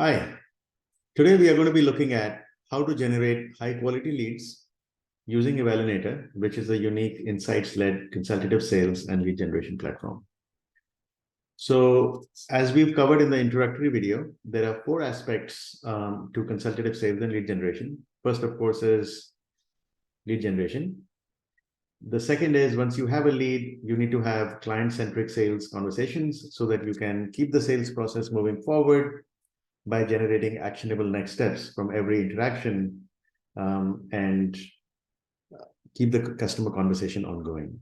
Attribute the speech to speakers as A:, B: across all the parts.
A: Hi, today we are going to be looking at how to generate high quality leads using Evaluator, which is a unique insights-led consultative sales and lead generation platform. So as we've covered in the introductory video, there are four aspects to consultative sales and lead generation. First, of course, is lead generation. The second is once you have a lead, you need to have client-centric sales conversations so that you can keep the sales process moving forward by generating actionable next steps from every interaction and keep the customer conversation ongoing.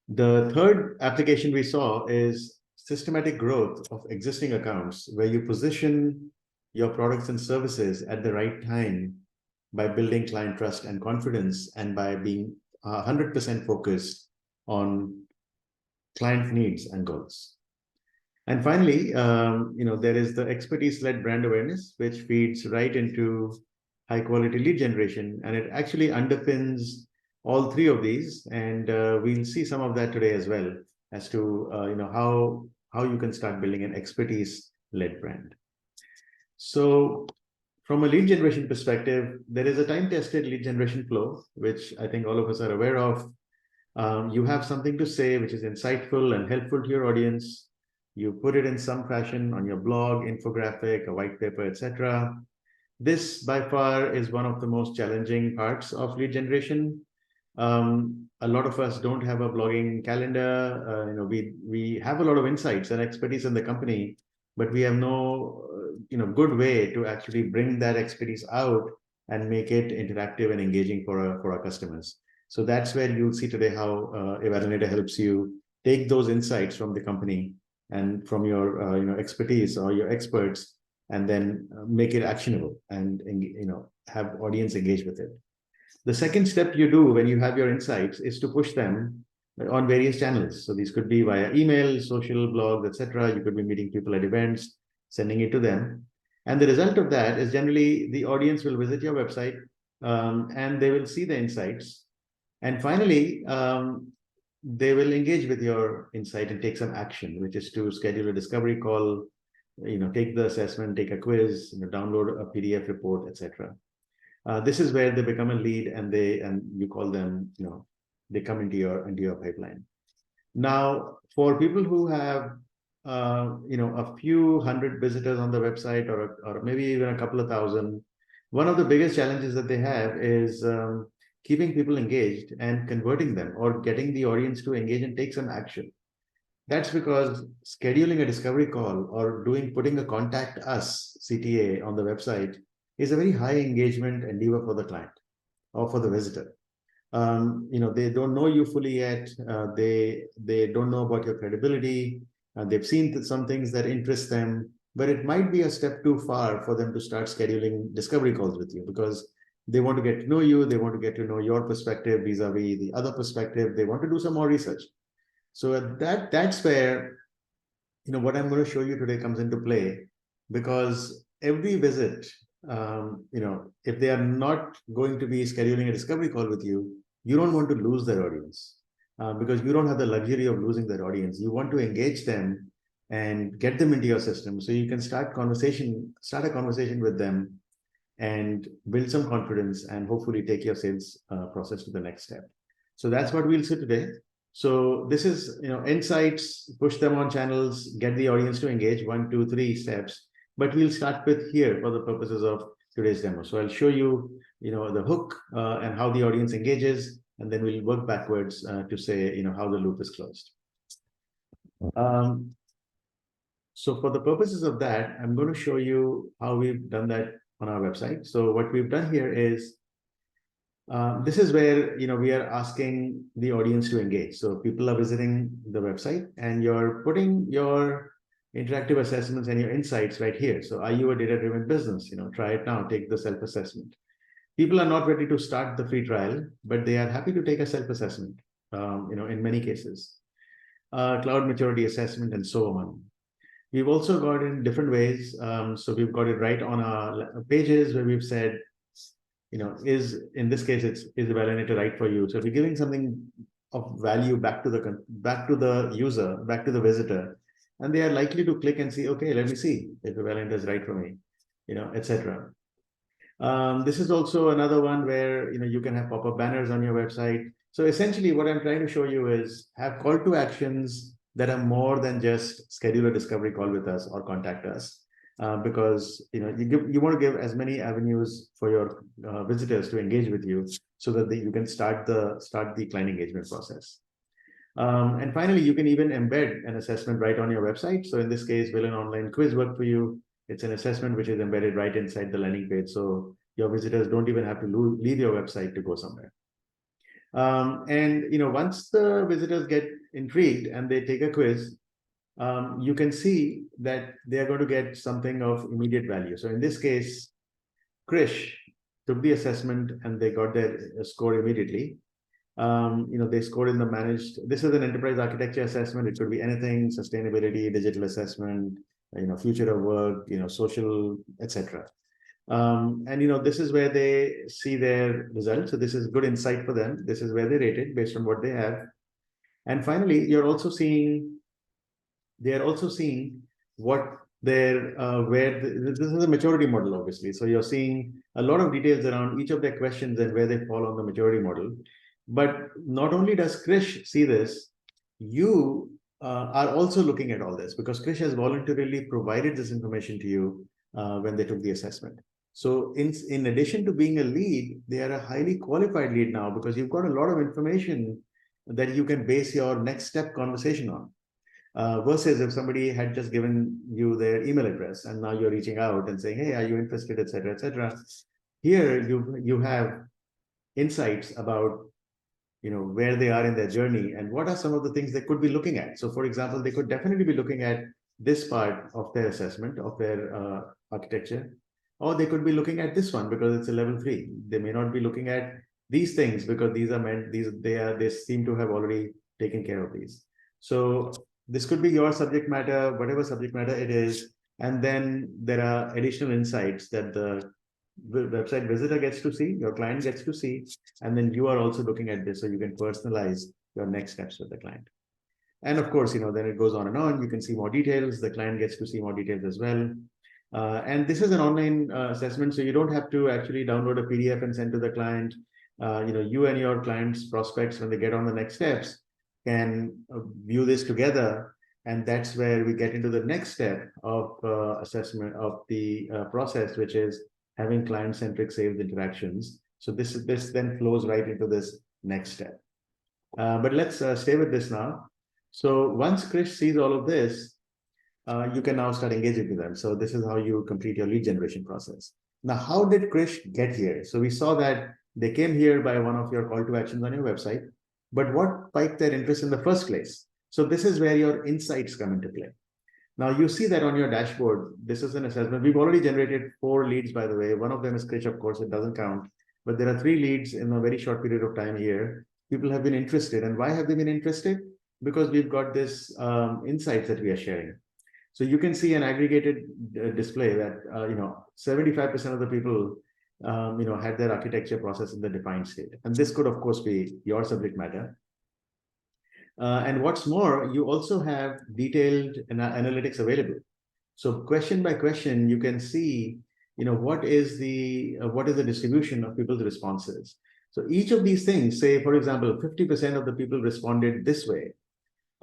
A: The third application we saw is systematic growth of existing accounts, where you position your products and services at the right time by building client trust and confidence and by being 100% focused on client needs and goals. And finally, there is the expertise-led brand awareness, which feeds right into high-quality lead generation, and it actually underpins all three of these. And we'll see some of that today as well, as to how you can start building an expertise-led brand. So, from a lead generation perspective, there is a time-tested lead generation flow, which I think all of us are aware of. You have something to say which is insightful and helpful to your audience. You put it in some fashion on your blog, infographic, a white paper, etc. This by far is one of the most challenging parts of lead generation. A lot of us don't have a blogging calendar. We have a lot of insights and expertise in the company, but we have no good way to actually bring that expertise out and make it interactive and engaging for our customers. So that's where you'll see today how Evaluator helps you take those insights from the company and from your expertise or your experts, and then make it actionable and have audience engage with it. The second step you do when you have your insights is to push them on various channels. So these could be via email, social, blogs, etc. You could be meeting people at events, sending it to them. And the result of that is generally the audience will visit your website and they will see the insights. And finally, they will engage with your insight and take some action, which is to schedule a discovery call, take the assessment, take a quiz, download a PDF report, etc. This is where they become a lead, and you call them, they come into your pipeline. Now, for people who have a few hundred visitors on the website, or maybe even a couple of thousand, one of the biggest challenges that they have is keeping people engaged and converting them, or getting the audience to engage and take some action. That's because scheduling a discovery call or putting a contact us CTA on the website is a very high engagement endeavor for the client or for the visitor. They don't know you fully yet. They don't know about your credibility. They've seen some things that interest them, but it might be a step too far for them to start scheduling discovery calls with you, because they want to get to know you. They want to get to know your perspective vis-a-vis the other perspective. They want to do some more research. So that's where what I'm going to show you today comes into play, because every visit, if they are not going to be scheduling a discovery call with you, you don't want to lose their audience, because you don't have the luxury of losing their audience. You want to engage them and get them into your system so you can start a conversation with them and build some confidence and hopefully take your sales process to the next step. So that's what we'll see today. So this is, insights, push them on channels, get the audience to engage, 1, 2, 3 steps. But we'll start with here for the purposes of today's demo. So I'll show you, the hook and how the audience engages, and then we'll work backwards to say, how the loop is closed. So for the purposes of that, I'm going to show you how we've done that on our website. So what we've done here is, this is where we are asking the audience to engage. So people are visiting the website, and you're putting your interactive assessments and your insights right here. So are you a data-driven business? Try it now. Take the self-assessment. People are not ready to start the free trial, but they are happy to take a self-assessment. In many cases, cloud maturity assessment, and so on. We've also got in different ways. So we've got it right on our pages where we've said, in this case, is the Evaluator right for you? So if you're giving something of value back to the user, back to the visitor, and they are likely to click and see, okay, let me see if the Valent is right for me, etc. This is also another one where you can have pop-up banners on your website. So essentially, what I'm trying to show you is have call to actions that are more than just schedule a discovery call with us or contact us, because you want to give as many avenues for your visitors to engage with you, so that you can start the client engagement process. And finally, you can even embed an assessment right on your website. So in this case, will an online quiz work for you? It's an assessment which is embedded right inside the landing page. So your visitors don't even have to leave your website to go somewhere. And once the visitors get intrigued and they take a quiz, you can see that they are going to get something of immediate value. So in this case, Krish took the assessment and they got their score immediately. They scored in the managed. This is an enterprise architecture assessment. It could be anything: sustainability, digital assessment, future of work, social, etc. And this is where they see their results. So this is good insight for them. This is where they rate it based on what they have. And finally, they are also seeing what their this is a maturity model, obviously. So you're seeing a lot of details around each of their questions and where they fall on the maturity model. But not only does Krish see this, you are also looking at all this, because Krish has voluntarily provided this information to you when they took the assessment. So in addition to being a lead, they are a highly qualified lead now, because you've got a lot of information that you can base your next step conversation on. Versus if somebody had just given you their email address and now you're reaching out and saying, hey, are you interested, etc., etc. Here you have insights about where they are in their journey and what are some of the things they could be looking at. So for example, they could definitely be looking at this part of their assessment of their architecture, or they could be looking at this one because it's a level 3. They may not be looking at these things because these are meant, they seem to have already taken care of these. So this could be your subject matter, whatever subject matter it is, and then there are additional insights that the website visitor gets to see, your client gets to see, and then you are also looking at this so you can personalize your next steps with the client. And of course, then it goes on and on. You can see more details. The client gets to see more details as well. And this is an online assessment, so you don't have to actually download a PDF and send to the client. You and your clients, prospects, when they get on the next steps, can view this together. And that's where we get into the next step of assessment of the process, which is having client-centric sales interactions. So this then flows right into this next step. But let's stay with this now. So once Krish sees all of this, you can now start engaging with them. So this is how you complete your lead generation process. Now, how did Krish get here? So we saw that they came here by one of your call to actions on your website, but what piqued their interest in the first place? So this is where your insights come into play. Now you see that on your dashboard, this is an assessment. We've already generated 4 leads, by the way. One of them is Krish, of course, it doesn't count, but there are 3 leads in a very short period of time here. People have been interested. And why have they been interested? Because we've got this insights that we are sharing. So you can see an aggregated display that 75% of the people had their architecture process in the defined state. And this could, of course, be your subject matter. And what's more, you also have detailed analytics available. So question by question, you can see, what is the distribution of people's responses. So each of these things, say, for example, 50% of the people responded this way,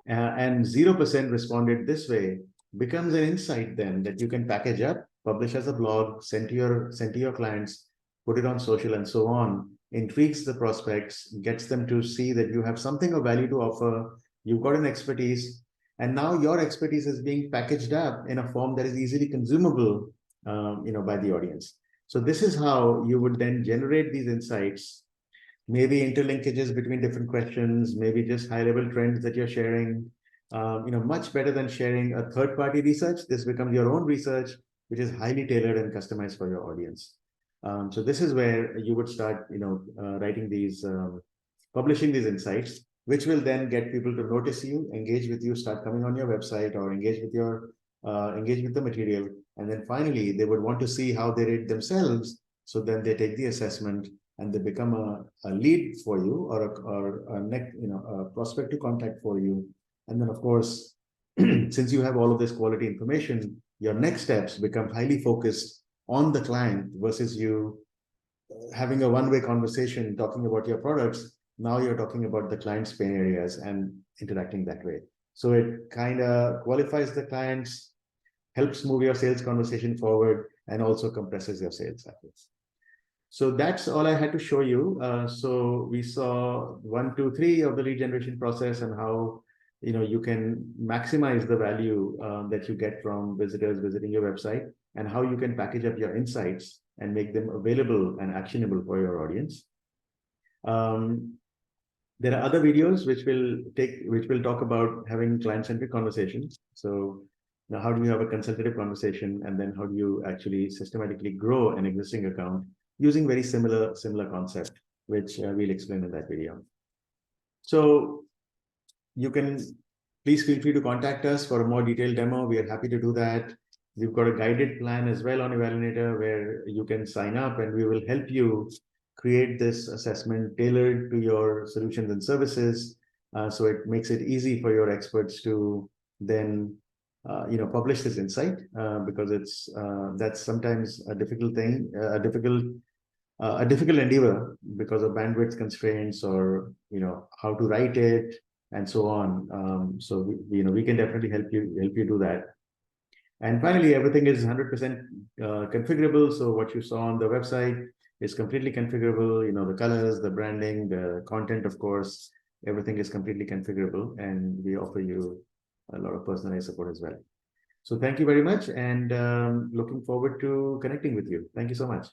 A: and 0% responded this way, becomes an insight then that you can package up, publish as a blog, send to your clients, put it on social and so on, intrigues the prospects, gets them to see that you have something of value to offer, you've got an expertise, and now your expertise is being packaged up in a form that is easily consumable, by the audience. So this is how you would then generate these insights, maybe interlinkages between different questions, maybe just high-level trends that you're sharing. Much better than sharing a third-party research. This becomes your own research, which is highly tailored and customized for your audience. So this is where you would start, writing these, publishing these insights, which will then get people to notice you, engage with you, start coming on your website, or engage with the material. And then finally, they would want to see how they rate themselves. So then they take the assessment and they become a lead for you, or a prospect to contact for you. And then, of course, since you have all of this quality information, your next steps become highly focused on the client versus you having a one-way conversation talking about your products. Now you're talking about the client's pain areas and interacting that way. So it kind of qualifies the clients, helps move your sales conversation forward, and also compresses your sales cycles. So that's all I had to show you. So we saw 1, 2, 3 of the lead generation process and how you can maximize the value that you get from visitors visiting your website, and how you can package up your insights and make them available and actionable for your audience. There are other videos which will talk about having client-centric conversations. So now, how do you have a consultative conversation, and then how do you actually systematically grow an existing account using very similar concept, which we'll explain in that video. So you can please feel free to contact us for a more detailed demo. We are happy to do that. We've got a guided plan as well on Evaluator where you can sign up, and we will help you create this assessment tailored to your solutions and services. So it makes it easy for your experts to then publish this insight, because that's sometimes a difficult thing, a difficult endeavor because of bandwidth constraints, or how to write it and so on. So we can definitely help you do that. And finally, everything is 100% configurable. So what you saw on the website is completely configurable. The colors, the branding, the content, of course, everything is completely configurable, and we offer you a lot of personalized support as well. So thank you very much, and looking forward to connecting with you. Thank you so much.